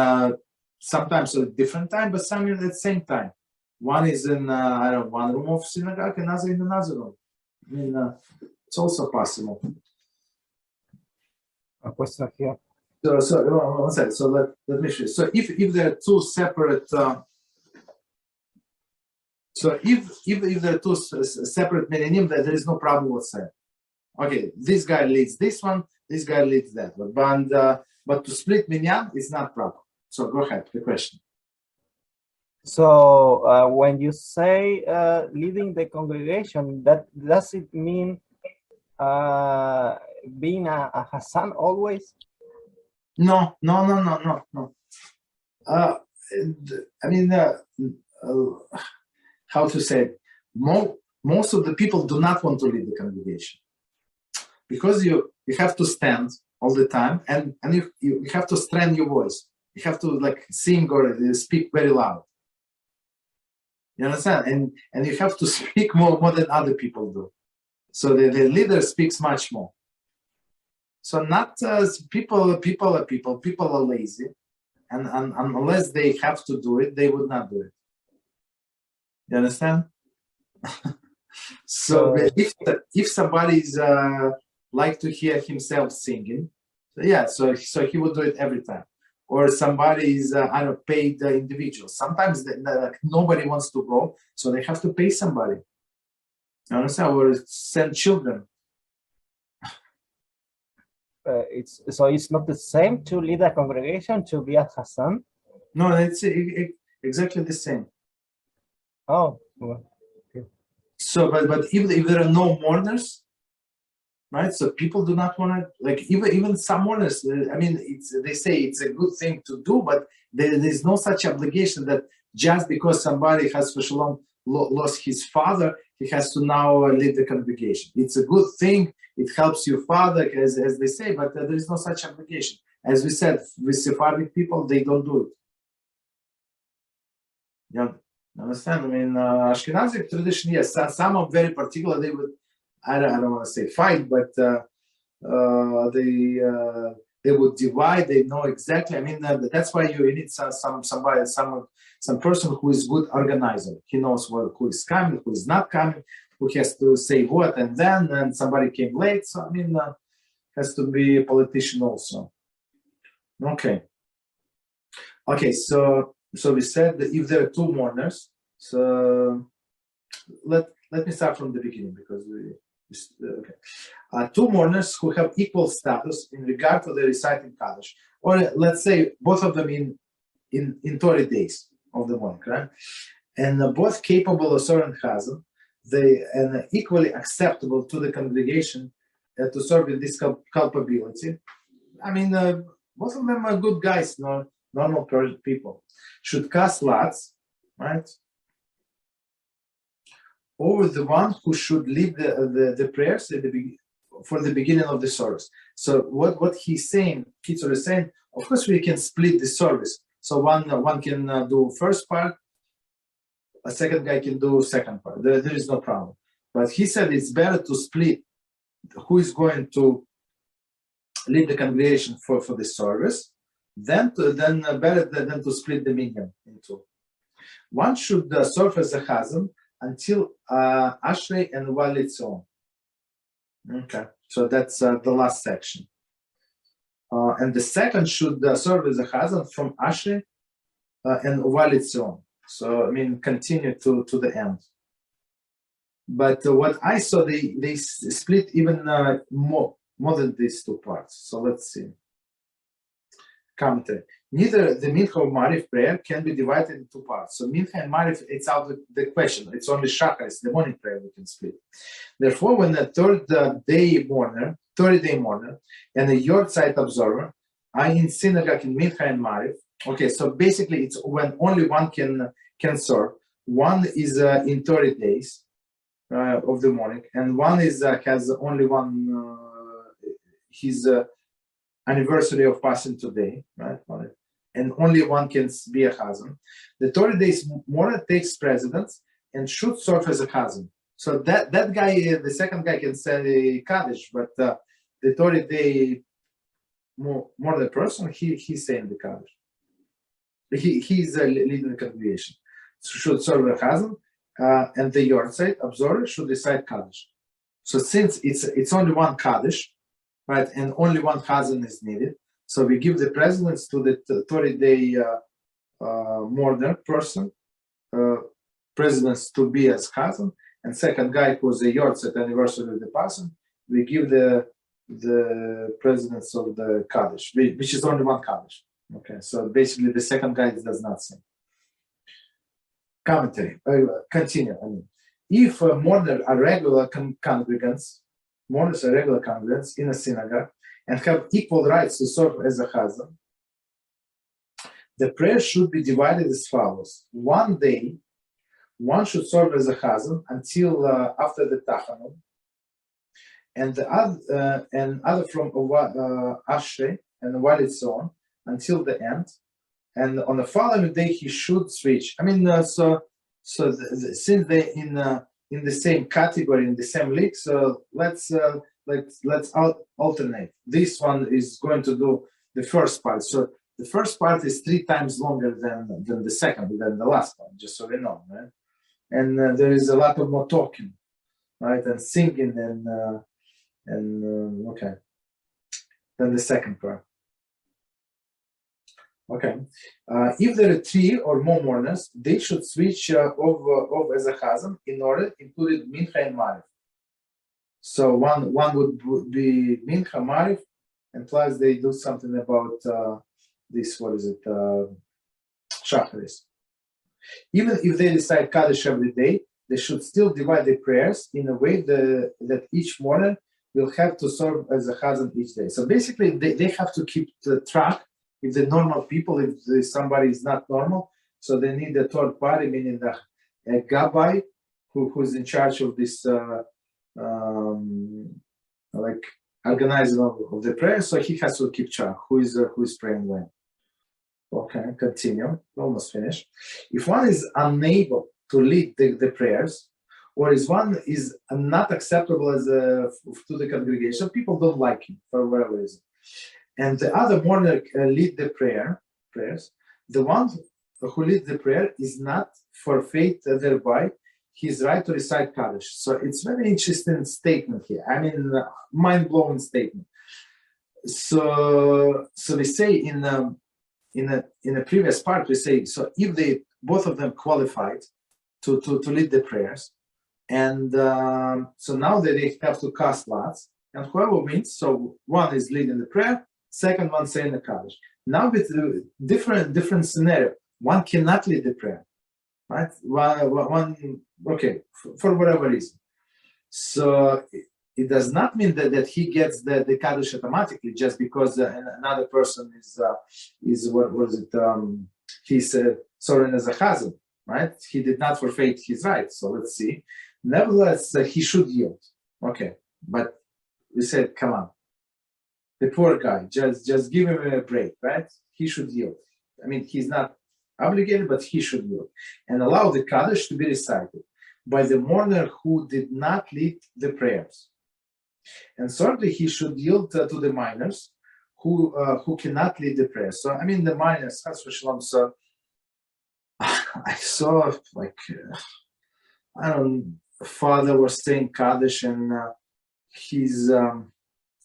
sometimes at a different time, but some at the same time. One is in one room of synagogue, another in another room. I mean, it's also possible. A question here. So one second. So let me show you. So if there are two separate, so if there are two separate minyanim, there is no problem whatsoever. Okay, this guy leads this one, this guy leads that one, but to split minyan is not proper. So go ahead, the question. So when you say leading the congregation, does it mean being a Chazzan always? No. I mean, how to say it? Most of the people do not want to lead the congregation because you have to stand all the time, and you have to strain your voice. You have to like sing or speak very loud. You understand? And you have to speak more than other people do. So the leader speaks much more. So not people are lazy, and unless they have to do it, they would not do it. You understand? So if somebody is like to hear himself singing, so he would do it every time. Or somebody is paid individual. Sometimes nobody wants to go, so they have to pay somebody. You understand? Or send children. It's not the same to lead a congregation to be a Chazzan? No, it's exactly the same. Oh, okay. So, but if there are no mourners, right? So people do not want to, like, even some mourners. I mean, they say it's a good thing to do, but there's no such obligation that just because somebody has for shalom lost his father, he has to now lead the congregation. It's a good thing. It helps your father, as they say, but there is no such obligation. As we said, with Sephardic people, they don't do it. You understand? I mean, Ashkenazi tradition, yes, some are very particular. They would, I don't want to say fight, but they would divide. They know exactly. I mean, that's why you need some person who is good organizer. He knows who is coming, who is not coming, who has to say what, and somebody came late. So I mean, has to be a politician also. Okay. So we said that if there are two mourners, so let me start from the beginning because two mourners who have equal status in regard to the reciting Kaddish, or let's say both of them in 30 days of the month, right? And both capable of serving Chazzan, and equally acceptable to the congregation to serve in this culpability. I mean, both of them are good guys, normal people. Should cast lots, right? Over the one who should lead the prayers for the beginning of the service. So what he's saying, Kitzur is saying, of course we can split the service. So one can do first part, a second guy can do second part. There is no problem. But he said it's better to split who is going to lead the congregation for the service, better than to split the minyan in two. One should serve as a Chazzan until Esrei and Walitzion. Okay, so that's the last section. And the second should serve as a Chazzan from Esrei and Walitzion. So I mean, continue to the end. But what I saw, they split even more than these two parts. So let's see. Commentary. Neither the Mincha or Marif prayer can be divided into two parts. So Mincha and Marif, it's out of the question. It's only Shachar, it's the morning prayer we can split. Therefore, when the 30-day mourner, and a Yahrtzeit observer are in synagogue in Mincha and Marif. Okay, so basically it's when only one can serve. One is in 30 days of the morning, and one is has only one his anniversary of passing today, right? And only one can be a Chazzan. The 30 days mourner takes precedence and should serve as a Chazzan. So that guy, the second guy, can say Kaddish, but the 30-day mourner person, he's saying the Kaddish. He's leading the congregation. So should serve a Chazzan, and the Yahrtzeit observer should recite Kaddish. So since it's only one Kaddish, right, and only one Chazzan is needed, so we give the precedence to the 30-day mourner person, precedence to be as Chazzan, and second guy who's the Yahrtzeit anniversary of the person, we give the precedence of the Kaddish, which is only one Kaddish. Okay, so basically the second guy does not sing. Commentary. Continue. If mourners are regular congregants, in a synagogue and have equal rights to serve as a Chazzan, the prayer should be divided as follows. One day, one should serve as a Chazzan until after the Tachanun, and the other from Esrei and while it's on until the end. And on the following day, he should switch. I mean, since they're in the same category, in the same league, so let's alternate. This one is going to do the first part. So the first part is 3 times longer than the second, than the last one, just so we know, right? And there is a lot of more talking, right, and singing, and okay, than the second part. Okay, if there are 3 or more mourners, they should switch over as a Chazzan in order included Mincha and Marif. So one would be Mincha, Marif, and plus they do something about this, what is it, Shacharis. Even if they recite Kaddish every day, they should still divide their prayers in a way that each mourner will have to serve as a Chazzan each day. So basically, they have to keep the track. If the normal people, if somebody is not normal, so they need a third party, meaning a Rabbi, who's in charge of this, like organizing of the prayer. So he has to keep track who is praying when. Okay, continue. Almost finished. If one is unable to lead the prayers, or if one is not acceptable as to the congregation, people don't like him for whatever reason, and the other mourner lead the prayers, the one who leads the prayer is not forfeit thereby his right to recite Kaddish. So it's very interesting statement here. I mean, mind-blowing statement. So we say in a previous part, we say, so if both of them qualified to lead the prayers, and so now they have to cast lots, and whoever wins, so one is leading the prayer, second one saying the Kaddish. Now with a different scenario, one cannot lead the prayer, right? One okay, for whatever reason. So it does not mean that he gets the Kaddish automatically just because another person is what was it? He's serving as a Chazzan, right? He did not forfeit his rights. So let's see. Nevertheless, he should yield. Okay, but we said, come on. The poor guy, just give him a break, right? He should yield. I mean, he's not obligated, but he should yield. And allow the Kaddish to be recited by the mourner who did not lead the prayers. And thirdly, he should yield to the minors who cannot lead the prayers. So, I mean, the minors, so I saw, like, I don't know, father was saying Kaddish, and he's, I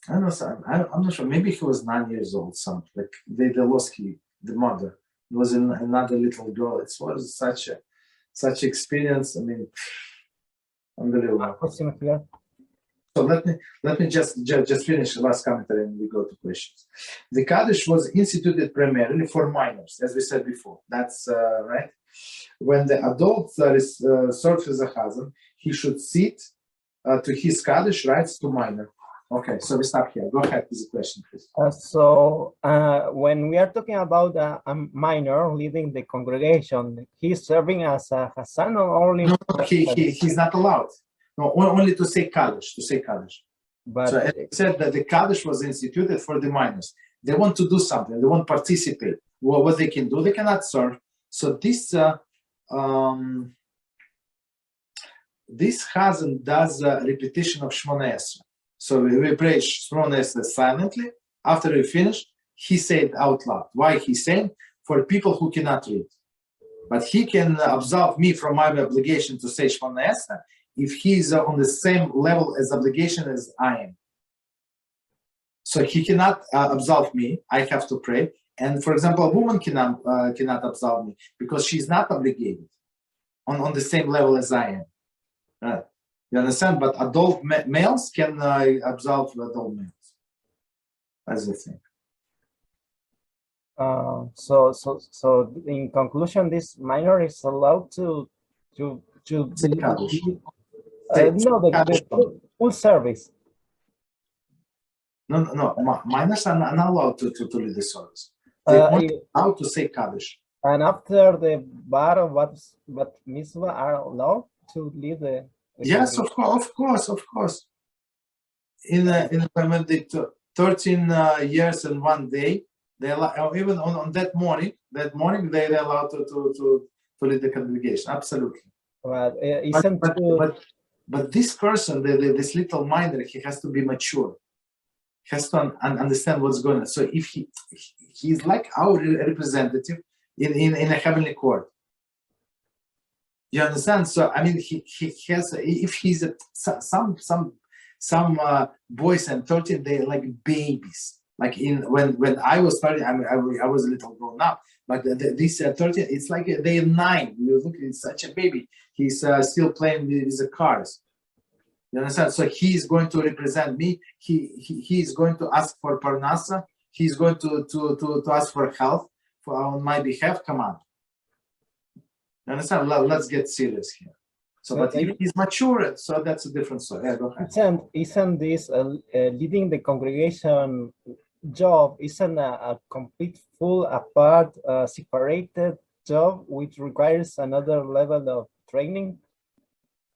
don't know, I'm not sure, maybe he was 9 years old, something, like they lost the mother. It was another little girl. It was such experience. I mean, Unbelievable. Question here. So let me just finish the last commentary and we go to questions. The Kaddish was instituted primarily for minors, as we said before. That's right. When the adult serves as a Chazzan, he should sit to his Kaddish rights to minor. Okay, so we stop here. Go ahead with the question, please. When we are talking about a minor leading the congregation, he's serving as a Chazzan or only? No, he's not allowed. No, only to say Kaddish, But so as I said, that the Kaddish was instituted for the minors. They want to do something. They want to participate. Well, what they can do, they cannot serve. So this Chazzan does a repetition of Shemoneh. So we pray Shemoneh silently. After we finish, he said it out loud. Why he saying? For people who cannot read. But he can absolve me from my obligation to say Shemoneh if he is on the same level as obligation as I am. So he cannot absolve me. I have to pray. And for example, a woman cannot absolve me because she's not obligated on the same level as I am. You understand? But adult males can absolve adult males. That's the thing. So in conclusion, this minor is allowed to the full service. No. Minors are not allowed to lead the service. They are allowed to say Kaddish. And after the bar, but mitzvah are allowed to lead the yes, of course. In the 13 years and 1 day, they allow, even on that morning they're allowed to lead the congregation. Absolutely. But this person, this little minor, he has to be mature. He has to understand what's going on. So if he's like our representative in a heavenly court. You understand? So I mean, he has. If he's some boys and 13, they're like babies. Like when I was starting, I was a little grown up. But this 13, it's like they're 9. You look, it's such a baby. He's still playing with the cars. You understand? So he's going to represent me. He's going to ask for parnasa. He's going to ask for health on my behalf. Come on. You understand? Let's get serious here. So, but if he's mature, so that's a different story. Yeah, go ahead. Isn't this leading the congregation job? Isn't a complete, full, apart, separated job, which requires another level of training?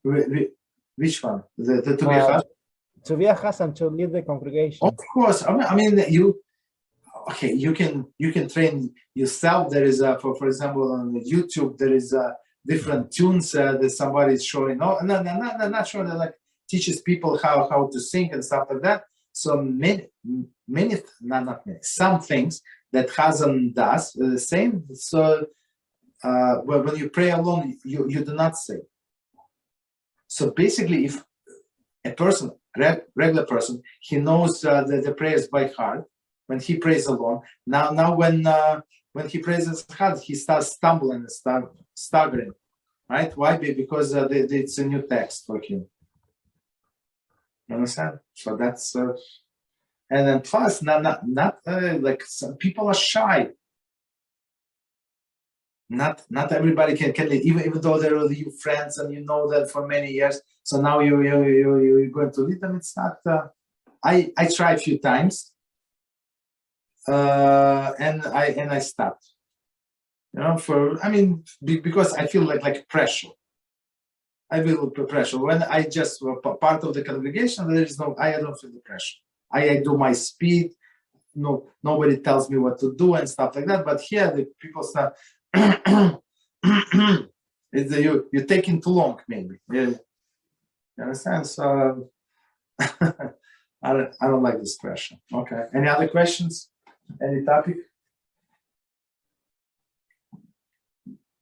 Which one? To be a Chazzan? To be a Chazzan, to lead the congregation. Of course. I mean, you can train yourself. There is for example, on YouTube there is different tunes that somebody is showing. No, not showing. Like teaches people how to sing and stuff like that. So some things that Chazzan does the same. So when you pray alone, you do not say. So basically, if a person, regular person, he knows the prayers by heart. When he prays alone, now when he prays as God, he starts stumbling and staggering, right? Why? Because it's a new text for him. You understand? So that's and then plus not like some people are shy. Not everybody can lead, even though they're your friends and you know them for many years. So now you're going to lead them. It's not. I tried a few times. And I stopped, because I feel like pressure. I feel pressure when I just were part of the congregation. There is I don't feel the pressure. I do my speed. No, nobody tells me what to do and stuff like that. But here the people start. You're taking too long, maybe. Yeah. You understand? So I don't like this pressure. Okay. Any other questions? Any topic?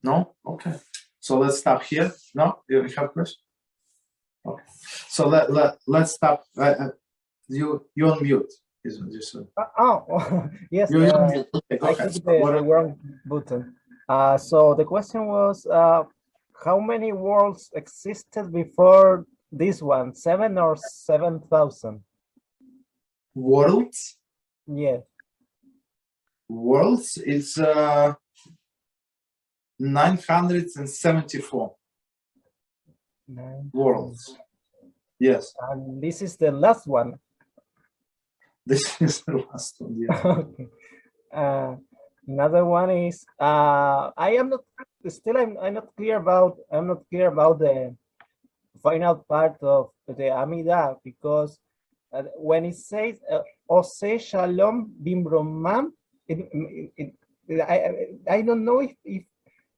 No? Okay. So let's stop here. No? You have a question? Okay. So let's stop. You on mute. Yes. You're on mute. Okay, go I ahead. clicked the wrong button. So the question was, how many worlds existed before this one? 7 or 7,000? Worlds? Yes. Worlds is 974 worlds. Yes. And this is the last one. This is the last one. Yeah. Okay. Another one is I'm not clear about the final part of the Amidah, because when it says Ose Shalom Bimromam, I don't know if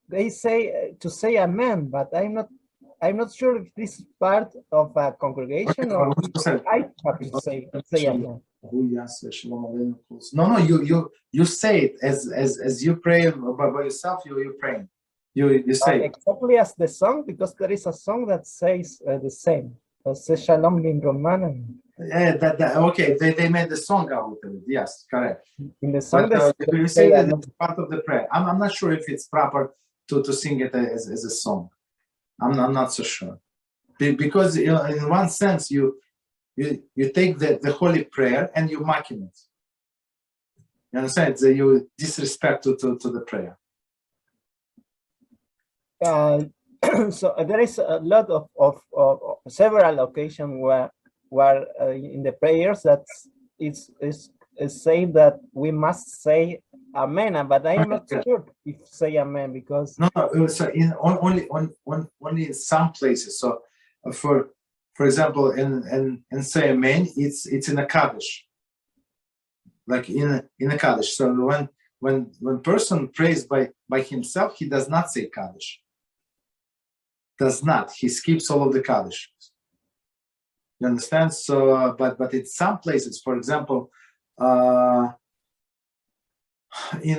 they say to say Amen, but I'm not sure if this is part of a congregation or if I have to say Amen. No, you say it as you pray by yourself. You're praying. You say exactly as the song, because there is a song that says the same. Ose Shalom Bimromam. Yeah, okay. They made the song out of it. Yes, correct. In the song, but you say that it's part of the prayer. I'm not sure if it's proper to sing it as a song. I'm not so sure, because in one sense you take the holy prayer and you making it. You understand? So you disrespect to the prayer. So there is a lot of several occasions where in the prayers that it's saying that we must say Amen, but I'm not sure if say Amen, because no. So only in some places. So for example, in say Amen, it's in a Kaddish, like in a Kaddish. So when person prays by himself, he does not say Kaddish. Does not. He skips all of the Kaddish. You understand? So, but in some places, for example, when you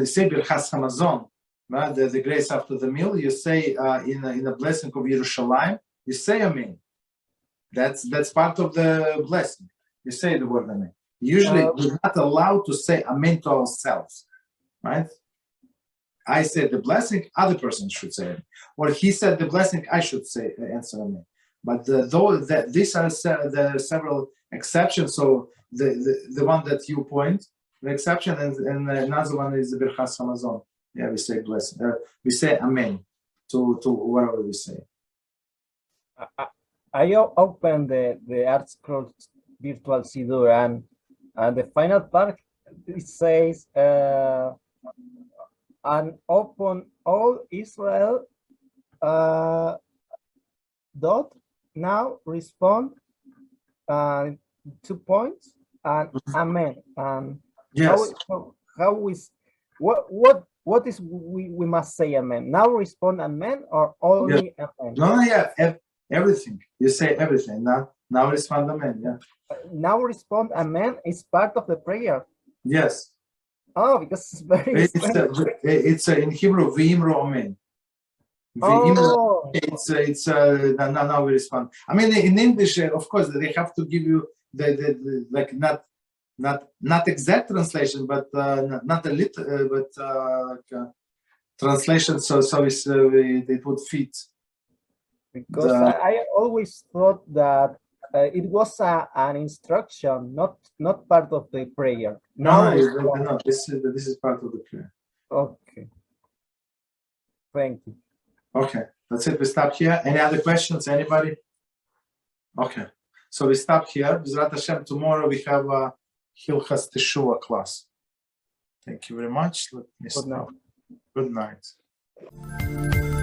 say Birchas Hamazon, the grace after the meal, you say in the blessing of Yerushalayim, you say Amen. That's part of the blessing. You say the word Amen. Usually, we're not allowed to say Amen to ourselves, right? I said the blessing, other person should say it, or he said the blessing, I should say answer Amen. But these are the several exceptions. So the one that you point, the exception, and another one is the Birchas Hamazon. Yeah, we say blessing. We say Amen to whatever we say. I opened the ArtScroll virtual Sidur, and the final part, it says, and upon all Israel dot now respond 2 points and Amen. And yes. how is what is we must say Amen? Now respond Amen or only Amen? No, yeah, everything. You say everything. Now respond Amen. Yeah. Now respond Amen is part of the prayer. Yes. Oh, because it's very it's in Hebrew V'imru Amen. Oh. It's now we respond. I mean, in English, of course, they have to give you the like not exact translation, but not a little, but translation. So it would fit. Because I always thought that it was an instruction, not part of the prayer. No, this is part of the prayer. Okay. Thank you. Okay, that's it. We stop here. Any other questions? Anybody? Okay, so we stop here. Beezrat HaShem, tomorrow we have a Hilchas Teshuvah class. Thank you very much. Let me stop. Good night. Good night.